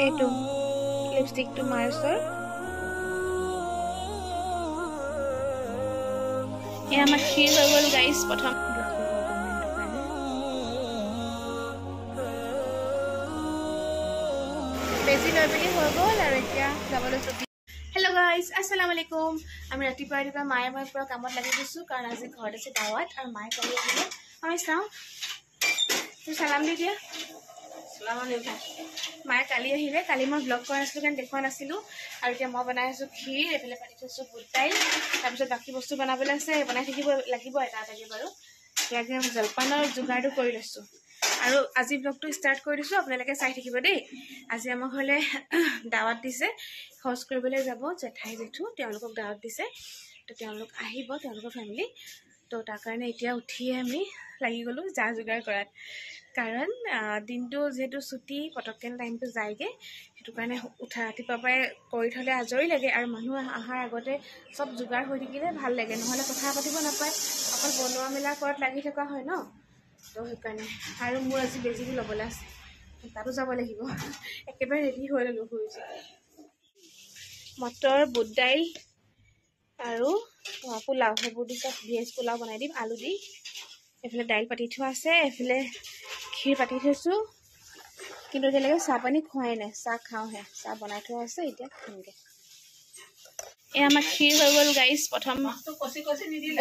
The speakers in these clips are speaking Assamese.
এইটো লিপষ্টিকটো মাৰ্চৰ এয়া আমাৰ ক্ষীৰ হৈ গ'ল গাইজ প্ৰথম বেছি লৈ পিনি হৈ গ'ল আৰু এতিয়া যাবলৈ চবি হেল্ল' গাইজ আসসালামু আলাইকুম আমি ৰাতিপুৱা মায়ে মই পুৰা কামত লাগি গৈছোঁ কাৰণ আজি ঘৰত আছে দাৱাত আৰু মায়ে কালি আহিলে আমি চাওঁ তুমি চালাম দি দিয়া মায়ে কালি আহিলে কালি মই ব্লগ কৰা নাছিলোঁ কাৰণ দেখুওৱা নাছিলোঁ আৰু এতিয়া মই বনাই আছোঁ ক্ষীৰ এইফালে পাতি থৈছোঁ বুট দাইল তাৰপিছত বাকী বস্তু বনাবলৈ আছে বনাই থাকিব লাগিব এটা এটাকৈ বাৰু ইয়াকে জলপানৰ যোগাৰটো কৰি লৈছোঁ আৰু আজি ব্লগটো ষ্টাৰ্ট কৰি দিছোঁ আপোনালোকে চাই থাকিব দেই আজি আমাৰ ঘৰলৈ দাৱাত দিছে খৰচ কৰিবলৈ যাব জেঠাই জেঠু তেওঁলোকক দাৱাত দিছে তো তেওঁলোক আহিব তেওঁলোকৰ ফেমিলি তো তাৰ কাৰণে এতিয়া উঠিয়ে আমি লাগি গ'লোঁ যা যোগাৰ কৰাত কাৰণ দিনটো যিহেতু ছুটি পটককৈ টাইমটো যায়গৈ সেইটো কাৰণে উঠা ৰাতিপুৱাৰ পৰাই কৰি থ'লে আজৰি লাগে আৰু মানুহ অহাৰ আগতে চব যোগাৰ হৈ থাকিলে ভাল লাগে নহ'লে কথা পাতিব নাপায় অকল বনোৱা মেলা কৰাত লাগি থকা হয় ন তো সেইকাৰণে আৰু মোৰ আজি বেজিটো ল'বলৈ আছে তাতো যাব লাগিব একেবাৰে ৰেডি হৈ ল'লোঁ শুই উঠি মটৰ বুট দাইল আৰু পোলাও সেইবোৰ দি চব ভেজ পোলাও বনাই দিম আলু দি এইফালে দাইল পাতি থোৱা আছে এইফালে ক্ষীৰ পাতি থৈছোঁ কিন্তু এতিয়ালৈকে চাহ পানী খোৱাই নাই চাহ খাওঁহে চাহ বনাই থোৱা আছে এতিয়া খামগৈ এয়া আমাৰ ক্ষীৰ হৈ গ'ল গাইজ প্ৰথম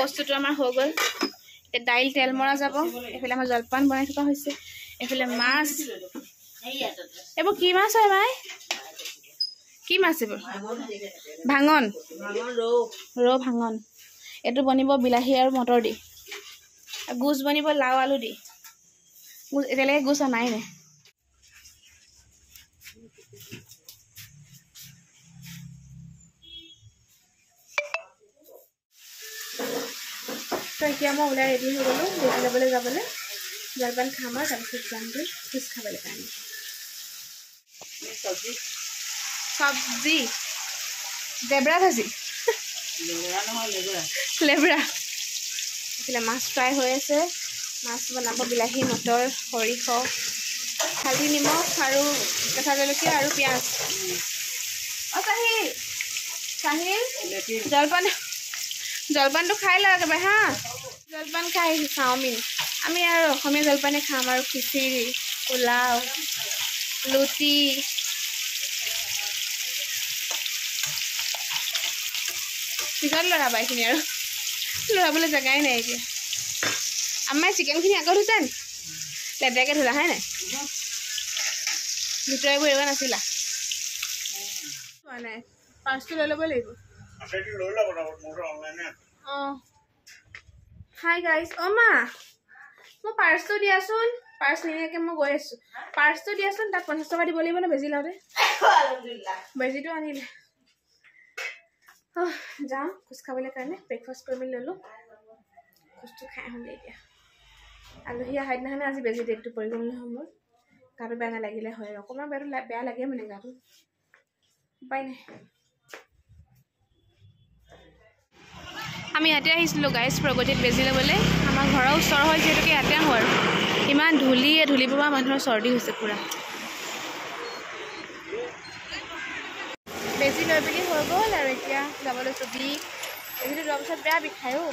বস্তুটো আমাৰ হৈ গ'ল এতিয়া দাইল তেল মৰা যাব এইফালে আমাৰ জলপান বনাই থকা হৈছে এইফালে মাছ এইবোৰ কি মাছ হয় মাই কি মাছ এইবোৰ ভাঙন ৰৌ ভাঙন এইটো বনিব বিলাহী আৰু মটৰ দি গুচ বনিব লাও আলু দি এতিয়ালৈকে গুচ অনাই নাই তো এতিয়া মই ওলাই ৰেডি হৈ গ'লোঁ বেজি ল'বলৈ যাবলৈ জলপান খাম আৰু তাৰপিছত যামগৈ ভোজ খাবলৈ কাৰণে চব্জি লেবৰা ভাজি লেবৰা এইফালে মাছ ফ্ৰাই হৈ আছে মাছ বনাব বিলাহী মটৰ সৰিয়হ হালধি নিমখ আৰু কেঁচা জলকীয়া আৰু পিঁয়াজ চাহিল চাহিল জলপানটো খাই লওঁ একেবাৰে হা জলপান খাই আহিছোঁ চাওমিন আমি আৰু অসমীয়া জলপানে খাম আৰু খিচিৰি পোলাও লুটি পিছত লৰাবা এইখিনি আৰু লৰাবলৈ জেগাই নাই এতিয়া আমাৰ চিকেনখিনি আগত ধুইছা নি লেতেৰাকৈ ধুলা হয় নাই ভিতৰে এইবোৰ এৰিব নাছিলা চোৱা নাই পাৰ্চটো লৈ ল'ব লাগিব অঁ হাই গাইজ অঁ মা মই পাৰ্চটো দিয়াচোন পাৰ্চ নিনিয়াকৈ মই গৈ আছোঁ পাৰ্চটো দিয়াচোন তাত 50 টকা দিব লাগিব ন বেজি লওঁতে বেজিটো আনিলে যাওঁ খোজ খাবলৈ কাৰণে ব্ৰেকফাষ্ট কৰি মেলি ল'লোঁ খোজটো খাই আহোঁগৈ এতিয়া আলহী অহাৰ দিনাখনে আজি বেজি ডেটটো পৰি গ'ল নহয় মোৰ গাটো বেয়া নালাগিলে হয় অকণমান বেয়া লাগে মানে গাটো উপায় নাই আমি ইয়াতে আহিছিলোঁ গাইজ প্ৰগতিত বেজি ল'বলৈ আমাৰ ঘৰৰ ওচৰ হয় যিহেতুকে ইয়াতে আহোঁ আৰু ইমান ধূলি পৰা মানুহৰ চৰ্দি হৈছে পূৰা বেজি লৈ পিনি হৈ গ'ল আৰু এতিয়া যাবলৈ ছবি বেজিটো লোৱাৰ পিছত বেয়া বিষায়ো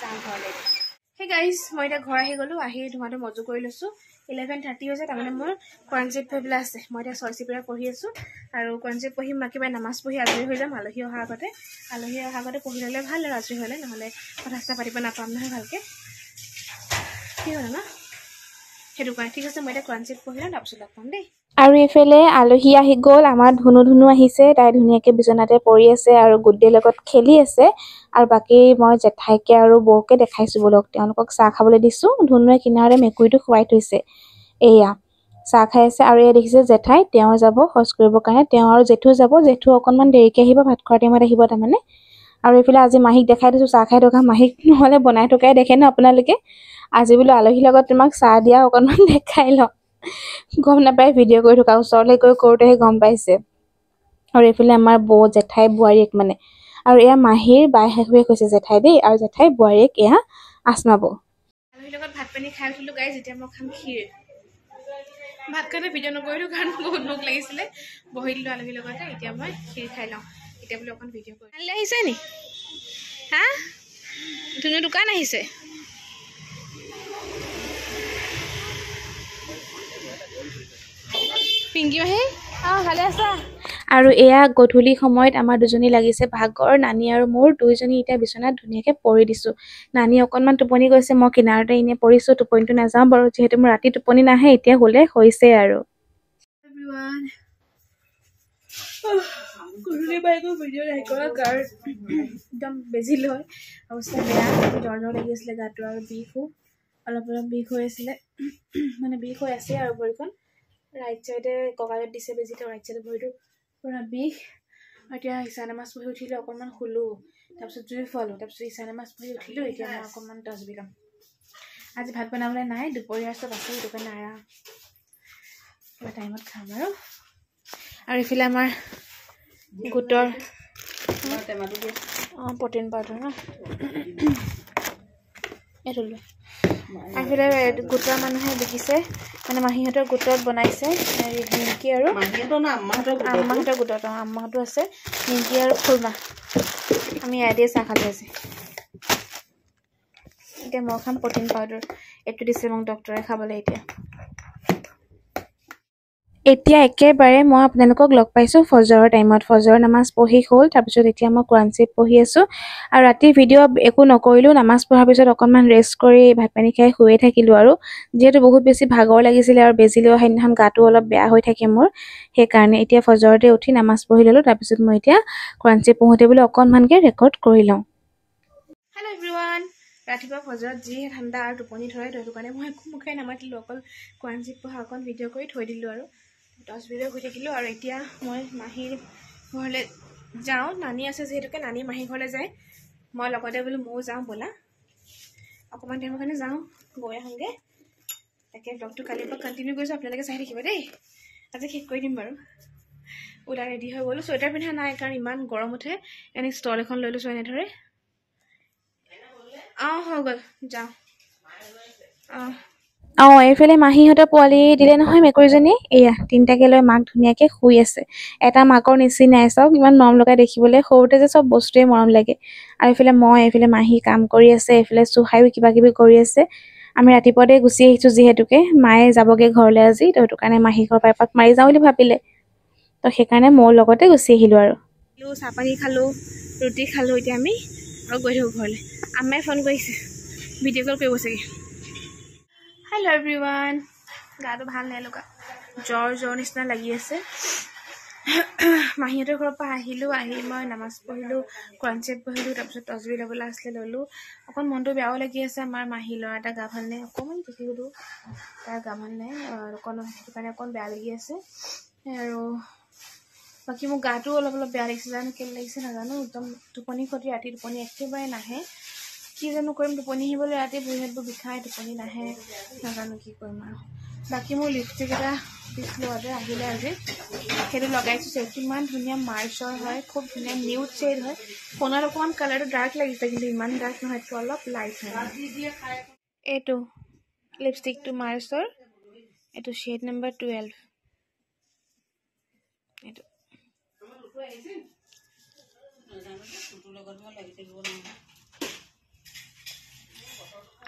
যাওঁ ঘৰলৈ সেই গাইজ মই এতিয়া ঘৰ আহি গ'লোঁ আহি ধোঁৱাটো মজু কৰি লৈছোঁ 11:30 হৈছে তাৰমানে মোৰ কোৰাণচিত পঢ়িবলৈ আছে মই এতিয়া 6 চিপিৰে পঢ়ি আছোঁ আৰু কোৰাণচিত পঢ়িম একেবাৰে নামাজ পঢ়ি আজৰি হৈ যাম আলহী অহাৰ আগতে পঢ়ি ল'লে ভাল আৰু আজৰি হ'লে নহ'লে কথা চথা পাতিব নাপাম নহয় ভালকৈ ঠিক হ'ল ন সেইটো কাৰণে ঠিক আছে মই এতিয়া কোৰাণচিত পঢ়ি লওঁ তাৰপিছত লগ পাম দেই আৰু এইফালে আলহী আহি গ'ল আমাৰ ধুনু আহিছে তাই ধুনীয়াকৈ বিচনাতে পৰি আছে আৰু গুড্ডেৰ লগত খেলি আছে আৰু বাকী মই জেঠাইকে আৰু বৌকে দেখাইছোঁ বোলক তেওঁলোকক চাহ খাবলৈ দিছোঁ ধুনুৱে কিনাৰে মেকুৰীটো খুৱাই থৈছে এয়া চাহ খাই আছে আৰু এয়া দেখিছে জেঠাই তেওঁ যাব খৰচ কৰিবৰ কাৰণে তেওঁ আৰু জেঠু যাব জেঠু অকণমান দেৰিকৈ আহিব ভাত খোৱাৰ টাইমত আহিব তাৰমানে আৰু এইফালে আজি মাহীক দেখাই দিছোঁ চাহ খাই থকা মাহীক নহ'লে বনাই থকাই দেখে ন আপোনালোকে আজি বোলো আলহীৰ লগত তোমাক চাহ দিয়া অকণমান দেখাই লওঁ গম নাপায় ভিডিঅ' কৰি থকা ওচৰলৈ গৈ কৰোঁতেহে গম পাইছে আৰু এইফালে আমাৰ বৌ জেঠাই বোৱাৰীয়েক মানে আৰু এয়া মাহীৰ বাই শাহুৱেক হৈছে জেঠাই দেই আৰু জেঠাই বোৱাৰীয়েক এয়া আসমা বৌ আলহীৰ লগত ভাত পানী খাই উঠিলোঁ গাইজ এতিয়া মই খাম ক্ষীৰ ভাত খাওঁতে ভিডিঅ' নকৰিলোঁ কাৰণ বহুত ভোক লাগিছিলে বহি দিলোঁ আলহীৰ লগতে এতিয়া মই ক্ষীৰ খাই লওঁ এতিয়া বোলে অকণ ভিডিঅ' কৰি আনিলে আহিছে নি হা ধুনু দোকান আহিছে পিংকি মাহী ভালে আছা আৰু এয়া গধূলি সময়ত আমাৰ দুজনী লাগিছে ভাগৰ নানি আৰু মোৰ দুইজনী এতিয়া বিচনাত ধুনীয়াকৈ পৰি দিছোঁ নানি অকণমান টোপনি গৈছে মই কিনাৰতে এনেই পৰিছোঁ টোপনিটো নাযাওঁ বাৰু যিহেতু মোৰ ৰাতি টোপনি নাহে এতিয়া শুলে হৈছে আৰু গধূলি বাইকো ভিডিঅ' নাই কৰা গাৰ একদম বেজি লৈ অৱস্থা বেয়া জ্বৰ লাগি আছিলে গাটো আৰু বিষো অলপ বিষ হৈ আছিলে মানে বিষ হৈ আছে আৰু ভৰিখন ৰাইট চাইডে কঁকালত দিছে বেজিটো ৰাইট চাইডে ভৰিটো পুৰা বিষ এতিয়া ঈশা নামাজ পঢ়ি উঠিলোঁ অকণমান শুলোঁ তাৰপিছত জুই ফুৱালোঁ তাৰপিছত ঈশা নামাজ পঢ়ি উঠিলোঁ এতিয়া মই অকণমান তচবি ল'ম আজি ভাত বনাবলৈ নাই দুপৰীয়াৰ চব আছে সেইটো কাৰণে আৰাম কিবা টাইমত খাম আৰু এইফালে আমাৰ গোটৰ প্ৰটিন পাউডাৰ ন এইটো লৈ এইফালে গোটৰ মানুহে বিকিছে মানে মাহীহঁতৰ গোটত বনাইছে নিমকি আৰু আম্মাহঁতৰ গোটত আম্মাহঁতো আছে নিমকি আৰু খুৰমা আমি এয়া দিয়ে চাহ খালোঁ আজি এতিয়া মই খাম প্ৰটিন পাউডাৰ এইটো দিছে মোক ডক্টৰে খাবলৈ এতিয়া একেবাৰে মই আপোনালোকক লগ পাইছোঁ ফজৰৰ টাইমত ফজৰৰ নামাজ পঢ়ি হ'ল তাৰপিছত এতিয়া মই কোৰাণ শৰীফ পঢ়ি আছোঁ আৰু ৰাতি ভিডিঅ' একো নকৰিলোঁ নামাজ পঢ়াৰ পিছত অকণমান ৰেষ্ট কৰি ভাত পানী খাই শুয়ে থাকিলোঁ আৰু যিহেতু বহুত বেছি ভাগৰ লাগিছিলে আৰু বেজি লোৱা সেইদিনাখন গাটো অলপ বেয়া হৈ থাকে মোৰ সেইকাৰণে এতিয়া ফজৰতে উঠি নামাজ পঢ়ি ল'লোঁ তাৰপিছত মই এতিয়া কোৰাণ শৰীফ পঢ়োঁতে বোলে অকণমানকৈ ৰেকৰ্ড কৰি লওঁ হেল্ল' এভৰিৱান ৰাতিপুৱা ফজৰত যিহে ঠাণ্ডা আৰু টোপনি ধৰে সেইটো কাৰণে মই একো মুখেই নামাতিলোঁ অকল কোৰাণ শৰীফ পঢ়া অকণ ভিডিঅ' কৰি থৈ দিলোঁ আৰু 10 ভিডিঅ' হৈ থাকিলোঁ আৰু এতিয়া মই মাহীৰ ঘৰলৈ যাওঁ নানি আছে যিহেতুকে নানি মাহীৰ ঘৰলৈ যায় মই লগতে বোলো ময়ো যাওঁ ব'লা অকণমান টাইমৰ কাৰণে যাওঁ গৈ আহোঁগৈ তাকে ব্লগটো কালিৰ পৰা কণ্টিনিউ কৰিছোঁ আপোনালোকে চাই থাকিব দেই আজি শেষ কৰি দিম বাৰু ওলাই ৰেডি হৈ গ'লোঁ চুৱেটাৰ পিন্ধা নাই কাৰণ ইমান গৰম উঠে এনে ষ্টল এখন লৈ লৈছোঁ এনেদৰে হৈ গ'ল যাওঁ এইফালে মাহীহঁতৰ পোৱালি দিলে নহয় মেকুৰীজনী এয়া 3টাকে লৈ মাক ধুনীয়াকৈ শুই আছে এটা মাকৰ নিচিনাই চাওক ইমান মৰম লগাই দেখিবলৈ সৰুতে যে চব বস্তুৱে মৰম লাগে আৰু এইফালে মাহী কাম কৰি আছে এইফালে চুহাইও কিবা কিবি কৰি আছে আমি ৰাতিপুৱাতে গুচি আহিছোঁ যিহেতুকে মায়ে যাবগৈ ঘৰলৈ আজি তো সেইটো কাৰণে মাহী ঘৰ পাই পাক মাৰি যাওঁ বুলি ভাবিলে তো সেইকাৰণে মোৰ লগতে গুচি আহিলোঁ আৰু চাহপানী খালোঁ ৰুটি খালোঁ এতিয়া আমি আৰু গৈ থাকোঁ ঘৰলৈ আম্মাই ফোন কৰিছে ভিডিঅ' কল কৰিব চাগে হেল্ল' এভৰিৱান গাটো ভাল নাই লগা জ্বৰ নিচিনা লাগি আছে মাহীহঁতৰ ঘৰৰ পৰা আহিলোঁ আহি মই নামাজ পঢ়িলোঁ কোৰাণ শৰীফ পঢ়িলোঁ তাৰপিছত তচবি ল'বলৈ আছিলে ল'লোঁ অকণ মনটো বেয়াও লাগি আছে আমাৰ মাহী ল'ৰা এটা গা ভাল নাই অকণমান দেখিলোঁ তাৰ গা ভাল নাই অকণ সেইটো কাৰণে অকণ বেয়া লাগি আছে আৰু বাকী মোৰ গাটো অলপ বেয়া লাগিছে জানো কেলৈ লাগিছে নাজানো একদম টোপনি ক্ষতি ৰাতি টোপনি একেবাৰে নাহে কি জানো কৰিম টোপনি আহিবলৈ ৰাতি ভৰি হাতবোৰ বিষাই টোপনি নাহে নাজানো কি কৰিম আৰু বাকী মোৰ লিপষ্টিক এটা দিছিলোঁ আহিলে আজি সেইটো লগাইছোঁ চেটটো ইমান ধুনীয়া মাৰ্চৰ হয় খুব ধুনীয়া নিউড শ্বেড হয় ফোনত অকণমান কালাৰটো ডাৰ্ক লাগিছে কিন্তু ইমান ডাৰ্ক নহয় এইটো অলপ লাইট হয় এইটো লিপষ্টিকটো মাৰ্চৰ এইটো শ্বেড নম্বৰ 12 এইটো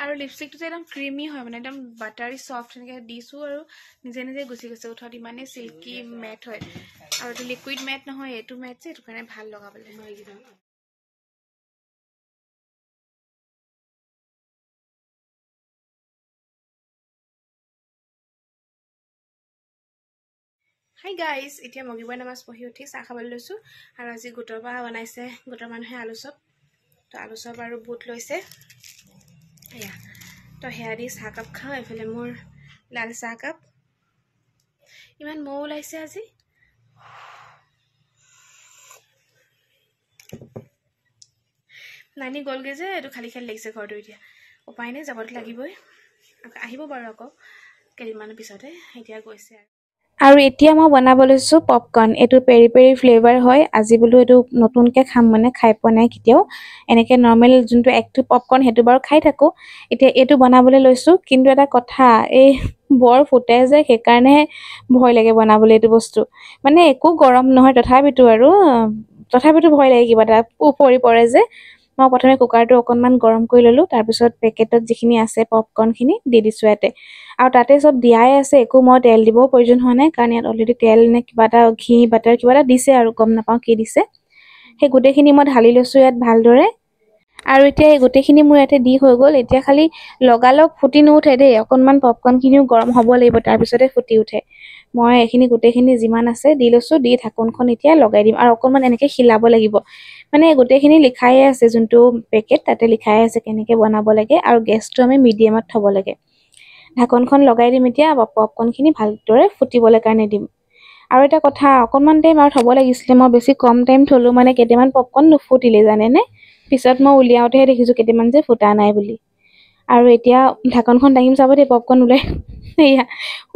আৰু লিপষ্টিকটো যে একদম ক্ৰিমি হয় মানে একদম বাটাৰী ছফ্ট এনেকৈ দিছোঁ আৰু নিজে গুচি গৈছে উঠত ইমানেই চিল্কি মেট হয় আৰু এইটো লিকুইড মেট নহয় এইটো মেট যে এইটো কাৰণে ভাল লগাবলৈ হাই গাইজ এতিয়া মগিবই নামাজ পঢ়ি উঠি চাহ খাবলৈ লৈছোঁ আৰু আজি গোটৰ পৰা বনাইছে গোটৰ মানুহে আলু চপ তো আলু চপ আৰু বুট লৈছে এয়া তো সেয়া দি চাহকাপ খাওঁ এইফালে মোৰ লাল চাহকাপ ইমান মৌ ওলাইছে আজি নানি গ'লগৈ যে এইটো খালী লাগিছে ঘৰটো এতিয়া উপায় নাই যাবতো লাগিবই আহিব বাৰু আকৌ কেইদিনমানৰ পিছতে এতিয়া গৈছে আৰু আৰু এতিয়া মই বনাব লৈছোঁ পপকৰ্ণ। এইটো পেৰি পেৰি ফ্লেভাৰ হয়। আজি বোলো এইটো নতুনকৈ খাম, মানে খাই পোৱা নাই কেতিয়াও। এনেকৈ নৰ্মেল যোনটো একটো পপকৰ্ণ সেইটো বাৰু খাই থাকোঁ। এতিয়া এইটো বনাবলৈ লৈছোঁ, কিন্তু এটা কথা, এই বৰ ফুটে যে, সেইকাৰণেহে ভয় লাগে বনাবলৈ এইটো বস্তু। মানে একো গৰম নহয় তথাপিতো ভয় লাগে, কিবা এটা পৰি পৰে যে। মই প্ৰথমে কুকাৰটো অকণমান গৰম কৰি ল'লোঁ, তাৰপিছত পেকেটত যিখিনি আছে পপকৰ্ণখিনি দি দিছোঁ ইয়াতে। আৰু তাতে চব দিয়াই আছে, একো মই তেল দিবও প্ৰয়োজন হোৱা নাই, কাৰণ ইয়াত অলৰেডি তেল নে কিবা এটা ঘি বাটাৰ কিবা এটা দিছে আৰু গম নাপাওঁ কি দিছে। সেই গোটেইখিনি মই ঢালি লৈছোঁ ইয়াত ভালদৰে। আৰু এতিয়া এই গোটেইখিনি মোৰ ইয়াতে দি হৈ গ'ল। এতিয়া খালি লগালগ ফুটি নুঠে দেই, অকণমান পপকৰ্ণখিনিও গৰম হ'ব লাগিব, তাৰপিছতে ফুটি উঠে। মই এইখিনি গোটেইখিনি যিমান আছে দি লৈছোঁ, দি ঢাকোনখন এতিয়া লগাই দিম আৰু অকণমান এনেকৈ হিলাব লাগিব। মানে গোটেইখিনি লিখায়ে আছে, যোনটো পেকেট তাতে লিখাই আছে কেনেকৈ বনাব লাগে, আৰু গেছটো আমি মিডিয়ামত থ'ব লাগে। ঢাকনখন লগাই দিম এতিয়া, পপকৰ্ণখিনি ভালদৰে ফুটিবলৈ কাৰণে দিম। আৰু এটা কথা, অকণমান টাইম আৰু থ'ব লাগিছিলে, মই বেছি কম টাইম থ'লোঁ, মানে কেইটামান পপকৰ্ণ নুফুটিলে জানেনে। পিছত মই উলিয়াওঁতেহে দেখিছোঁ কেইটামান যে ফুটা নাই বুলি। আৰু এতিয়া ঢাকনখন দাঙিম, চাব দেই পপকৰ্ণ ওলাই। এয়া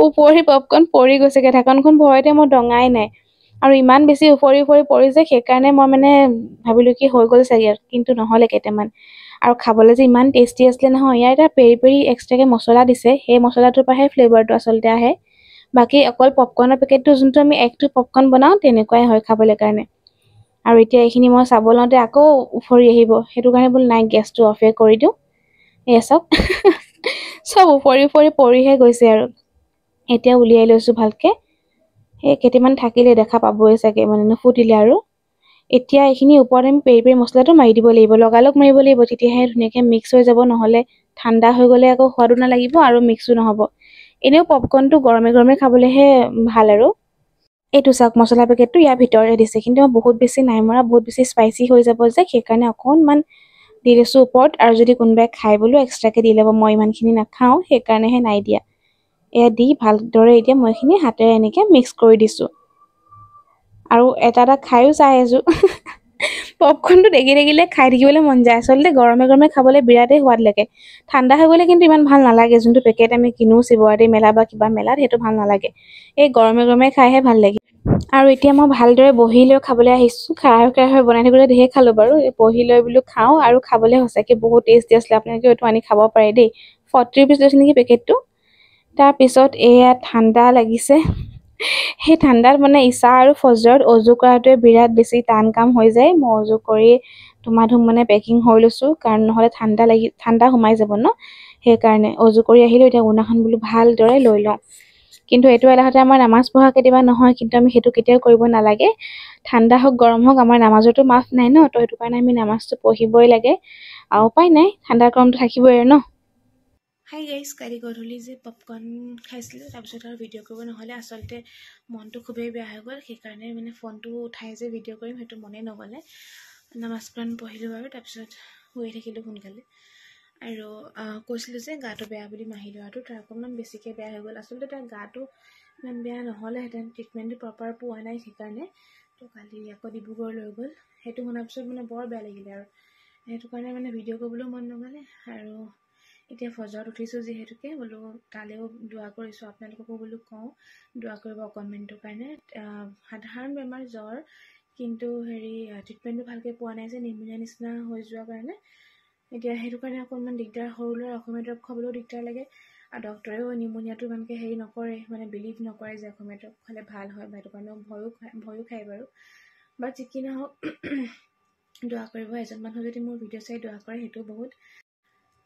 ওপৰি পপকৰ্ণ পৰি গৈছেগৈ, ঢাকনখন ভয়তে মই দঙাই নাই। আৰু ইমান বেছি উফৰি পৰিছে, সেইকাৰণে মই মানে ভাবিলোঁ কি হৈ গ'ল চাগে, কিন্তু নহ'লে কেইটামান। আৰু খাবলৈ যে ইমান টেষ্টি আছিলে নহয়। ইয়াৰ এটা পেৰি পেৰি এক্সট্ৰাকৈ মছলা দিছে, সেই মছলাটোৰ পৰাহে ফ্লেভাৰটো আচলতে আহে। বাকী অকল পপকৰ্ণৰ পেকেটটো যোনটো আমি একটো পপকৰ্ণ বনাওঁ, তেনেকুৱাই হয় খাবলৈ কাৰণে। আৰু এতিয়া এইখিনি মই চাব লওঁতে আকৌ উফৰি আহিব, সেইটো কাৰণে বোলো নাই, গেছটো অফে কৰি দিওঁ। এয়া চাওক, চব উফৰি পৰিহে গৈছে আৰু। এতিয়া উলিয়াই লৈছোঁ ভালকৈ। সেই কেইটামান থাকিলে দেখা পাবই চাগে, মানে নুফুটিলে আৰু। এতিয়া এইখিনি ওপৰত আমি পেৰি পেৰি মছলাটো মাৰি দিব লাগিব, লগালগ মাৰিব লাগিব, তেতিয়াহে ধুনীয়াকৈ মিক্স হৈ যাব। নহ'লে ঠাণ্ডা হৈ গ'লে আকৌ সোৱাদো নালাগিব আৰু মিক্সো নহ'ব। এনেও পপকৰ্ণটো গৰমে গৰমে খাবলৈহে ভাল আৰু। এইটো চাওক, মছলা পেকেটটো ইয়াৰ ভিতৰে দিছে, কিন্তু মই বহুত বেছি নাই মৰা, বহুত বেছি স্পাইচি হৈ যাব যে, সেইকাৰণে অকণমান দি লৈছোঁ ওপৰত। আৰু যদি কোনোবাই খাই বোলো এক্সট্ৰাকৈ দি ল'ব, মই ইমানখিনি নাখাওঁ, সেইকাৰণেহে নাই দিয়া। এয়া দি ভালদৰে এতিয়া মই এইখিনি হাতেৰে এনেকৈ মিক্স কৰি দিছোঁ। আৰু এটা এটা খায়ো চাই আছোঁ। পপকৰ্ণটো দেখি থাকিলে খাই থাকিবলৈ মন যায়। আচলতে গৰমে গৰমে খাবলৈ বিৰাটেই সোৱাদ লাগে। ঠাণ্ডা হৈ গ'লে কিন্তু ইমান ভাল নালাগে, যোনটো পেকেট আমি কিনো চিবৰাতি মেলা বা কিবা মেলাত, সেইটো ভাল নালাগে। এই গৰমে গৰমে খাইহে ভাল লাগে। আৰু এতিয়া মই ভালদৰে বহি লৈ খাবলৈ আহিছোঁ। কেৰাহী বনাই থাকোঁতে ধেৰ খালোঁ বাৰু, এই বহি লৈ বোলো খাওঁ, আৰু খাবলৈ সঁচাকৈ বহুত টেষ্টি আছিলে। আপোনালোকেও এইটো আনি খাব পাৰে দেই। 40 rupees লৈছে নেকি পেকেটটো। তাৰপিছত এয়া ঠাণ্ডা লাগিছে। সেই ঠাণ্ডাত মানে ইছা আৰু ফজৰত অজু কৰাটোৱে বিৰাট বেছি টান কাম হৈ যায়। মই অজু কৰি ধুমাধুম মানে পেকিং হৈ লৈছোঁ, কাৰণ নহ'লে ঠাণ্ডা সোমাই যাব ন, সেইকাৰণে অজু কৰি আহিলোঁ। এতিয়া উনাখন বোলো ভালদৰে লৈ লওঁ। কিন্তু এইটো এলাহতে আমাৰ নামাজ পঢ়া কেতিয়াবা নহয়, কিন্তু আমি সেইটো কেতিয়াও কৰিব নালাগে। ঠাণ্ডা হওক গৰম হওক, আমাৰ নামাজতো মাফ নাই ন, তো সেইটো কাৰণে আমি নামাজটো পঢ়িবই লাগে। আৰু উপায় নাই, ঠাণ্ডা গৰমটো থাকিবই আৰু ন। হাই গাইজ, কালি গধূলি যে পপকৰ্ণ খাইছিলোঁ, তাৰপিছত আৰু ভিডিঅ' কৰিব নহ'লে। আচলতে মনটো খুবেই বেয়া হৈ গ'ল, সেইকাৰণে মানে ফোনটো উঠাই যে ভিডিঅ' কৰিম সেইটো মনেই নগ'লে। নামাজ কোৰান পঢ়িলোঁ আৰু তাৰপিছত শুই থাকিলোঁ সোনকালে। আৰু কৈছিলোঁ যে গাটো বেয়া বুলি মাহী ল'ৰাটো, তাৰ অকণমান বেছিকৈ বেয়া হৈ গ'ল। আচলতে তাৰ গাটো ইমান বেয়া নহ'লেহেঁতেন, ট্ৰিটমেণ্টটো প্ৰপাৰ পোৱা নাই, সেইকাৰণে। তো কালি আকৌ ডিব্ৰুগড় লৈ গ'ল। সেইটো শুনাৰ পিছত মানে বৰ বেয়া লাগিলে, আৰু সেইটো কাৰণে মানে ভিডিঅ' কৰিবলৈও মন নগ'লে। আৰু এতিয়া ফজৰত উঠিছোঁ যিহেতুকে, বোলো তালৈও দোৱা কৰিছোঁ, আপোনালোককো বোলো কওঁ দোৱা কৰিব অকণমানটোৰ কাৰণে। সাধাৰণ বেমাৰ জ্বৰ, কিন্তু ট্ৰিটমেণ্টটো ভালকৈ পোৱা নাই যে, নিমুনীয়া নিচিনা হৈ যোৱাৰ কাৰণে। এতিয়া সেইটো কাৰণে অকণমান দিগদাৰ। সৰু ল'ৰা অসমীয়া দৰৱ খাবলৈও দিগদাৰ লাগে, আৰু ডক্টৰেও নিমুনীয়াটো ইমানকৈ নকৰে, মানে বিলিভ নকৰে যে অসমীয়া দৰৱ খালে ভাল হয়, বা সেইটো কাৰণেও ভয়ো খায় বাৰু। বাট যি কি নহওক, দোৱা কৰিব। এজন মানুহ যদি মোৰ ভিডিঅ' চাই দোৱা কৰে, সেইটো বহুত।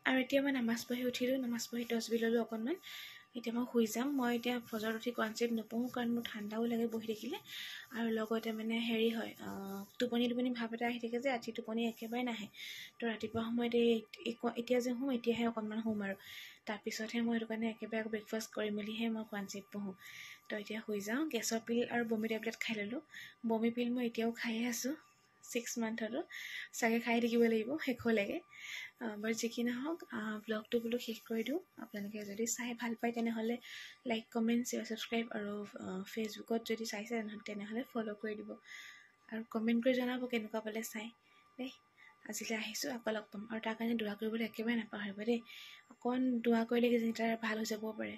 আৰু এতিয়া মই নামাজ পঢ়ি উঠিলোঁ, নামাজ পঢ়ি তচবি ল'লোঁ অকণমান। এতিয়া মই শুই যাম। মই এতিয়া ফজৰত উঠি কনচেপ্ট নপঢ়োঁ, কাৰণ মোৰ ঠাণ্ডাও লাগে বহি থাকিলে, আৰু লগতে মানে হয়, টোপনি ভাৱ এটা আহি থাকে যে, ৰাতি টোপনি একেবাৰে নাহে। তো ৰাতিপুৱা সময়ত এতিয়া যে শুম, এতিয়াহে অকণমান শুম, আৰু তাৰপিছতহে মই সেইটো কাৰণে একেবাৰে ব্ৰেকফাষ্ট কৰি মেলিহে মই কনচেপ্ট পঢ়োঁ। তো এতিয়া শুই যাওঁ। গেছৰ পিল আৰু বমি টেবলেট খাই ল'লোঁ। বমি পিল মই এতিয়াও খায়ে আছোঁ, 6 মান্থতো চাগে খাই থাকিব লাগিব শেষলৈকে। বাৰু যি কি নহওক, ব্লগটো বোলো শেষ কৰি দিওঁ। আপোনালোকে যদি চাই ভাল পায়, তেনেহ'লে লাইক, কমেণ্ট, শ্বেয়াৰ, ছাবস্ক্ৰাইব, আৰু ফেচবুকত যদি চাইছে তেনেহ'লে ফ'ল' কৰি দিব, আৰু কমেণ্ট কৰি জনাব কেনেকুৱা পালে চাই দেই। আজিলৈ আহিছোঁ, আকৌ লগ পাম। আৰু তাৰ কাৰণে দোৱা কৰিবলৈ একেবাৰে নাপাহৰিব দেই। অকণ দোৱা কৰিলে কিজানি তাৰ ভাল হৈ যাবও পাৰে।